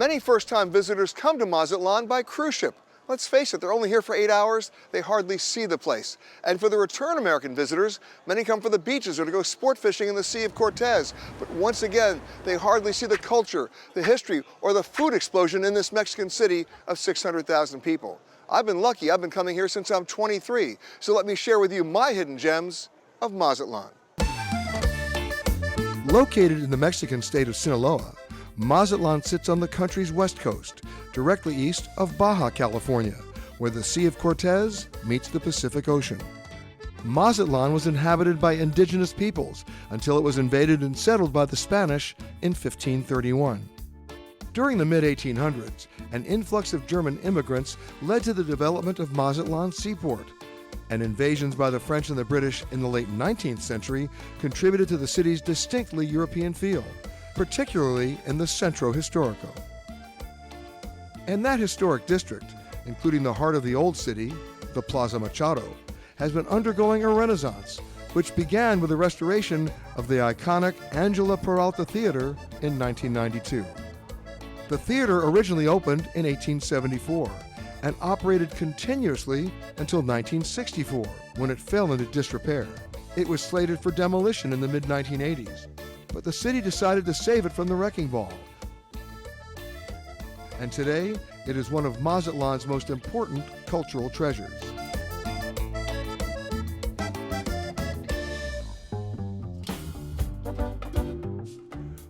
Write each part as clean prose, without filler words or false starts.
Many first-time visitors come to Mazatlan by cruise ship. Let's face it, they're only here for 8 hours. They hardly see the place. And for the return American visitors, many come for the beaches or to go sport fishing in the Sea of Cortez. But once again, they hardly see the culture, the history, or the food explosion in this Mexican city of 600,000 people. I've been lucky. I've been coming here since I'm 23. So let me share with you my hidden gems of Mazatlan. Located in the Mexican state of Sinaloa, Mazatlan sits on the country's west coast, directly east of Baja California, where the Sea of Cortez meets the Pacific Ocean. Mazatlan was inhabited by indigenous peoples until it was invaded and settled by the Spanish in 1531. During the mid-1800s, an influx of German immigrants led to the development of Mazatlan seaport, and invasions by the French and the British in the late 19th century contributed to the city's distinctly European feel, particularly in the Centro Histórico. And that historic district, including the heart of the old city, the Plaza Machado, has been undergoing a renaissance, which began with the restoration of the iconic Angela Peralta Theater in 1992. The theater originally opened in 1874 and operated continuously until 1964, when it fell into disrepair. It was slated for demolition in the mid-1980s, but the city decided to save it from the wrecking ball. And today, it is one of Mazatlan's most important cultural treasures.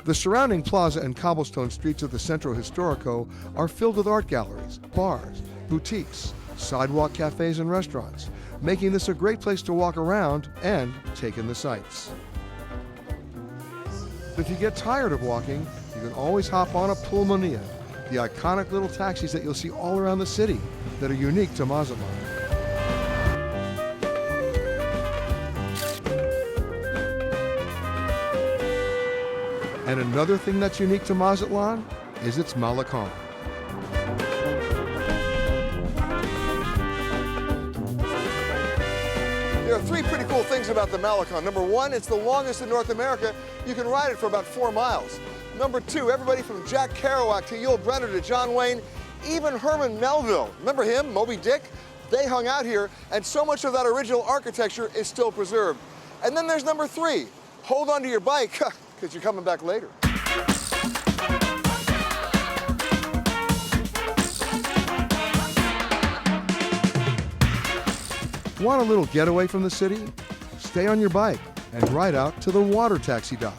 The surrounding plaza and cobblestone streets of the Centro Histórico are filled with art galleries, bars, boutiques, sidewalk cafes, and restaurants, making this a great place to walk around and take in the sights. If you get tired of walking, you can always hop on a pulmonía, the iconic little taxis that you'll see all around the city that are unique to Mazatlan. And another thing that's unique to Mazatlan is its malecón. There are three pretty cool things about the malecón. Number one, it's the longest in North America. You can ride it for about 4 miles. Number two, everybody from Jack Kerouac to Yul Brynner to John Wayne, even Herman Melville, remember him, Moby Dick? They hung out here, and so much of that original architecture is still preserved. And then there's number three, hold onto your bike, because you're coming back later. Want a little getaway from the city? Stay on your bike and ride out to the water taxi dock.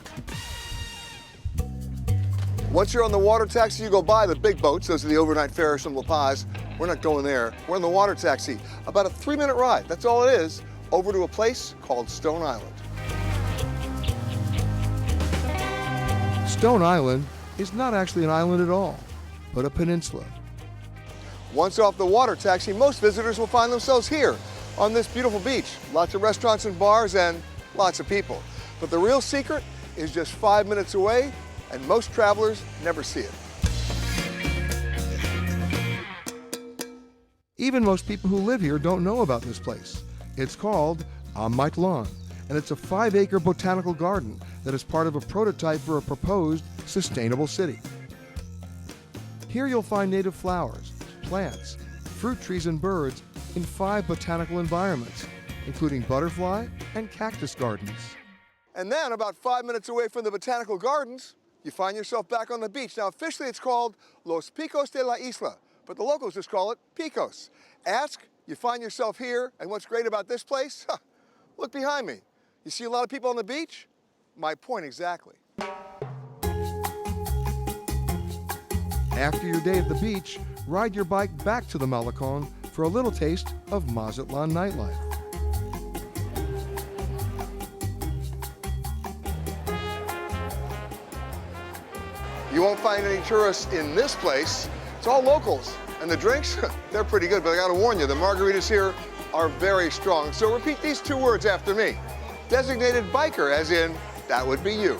Once you're on the water taxi, you go by the big boats. Those are the overnight fares from La Paz. We're not going there. We're in the water taxi. About a 3-minute ride, that's all it is, over to a place called Stone Island. Stone Island is not actually an island at all, but a peninsula. Once off the water taxi, most visitors will find themselves here on this beautiful beach. Lots of restaurants and bars and lots of people. But the real secret is just 5 minutes away, and most travelers never see it. Even most people who live here don't know about this place. It's called Mazatlan, and it's a 5-acre botanical garden that is part of a prototype for a proposed sustainable city. Here you'll find native flowers, plants, fruit trees, and birds in 5 botanical environments, including butterfly and cactus gardens. And then, about 5 minutes away from the botanical gardens, you find yourself back on the beach. Now, officially it's called Los Picos de la Isla, but the locals just call it Picos. Ask, you find yourself here, and what's great about this place? Look behind me. You see a lot of people on the beach? My point exactly. After your day at the beach, ride your bike back to the malecón for a little taste of Mazatlan nightlife. You won't find any tourists in this place. It's all locals. And the drinks, they're pretty good, but I gotta warn you, the margaritas here are very strong. So repeat these 2 words after me. Designated biker, as in, that would be you.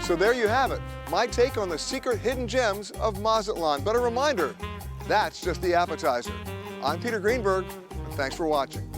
So there you have it, my take on the secret hidden gems of Mazatlan. But a reminder, that's just the appetizer. I'm Peter Greenberg, and thanks for watching.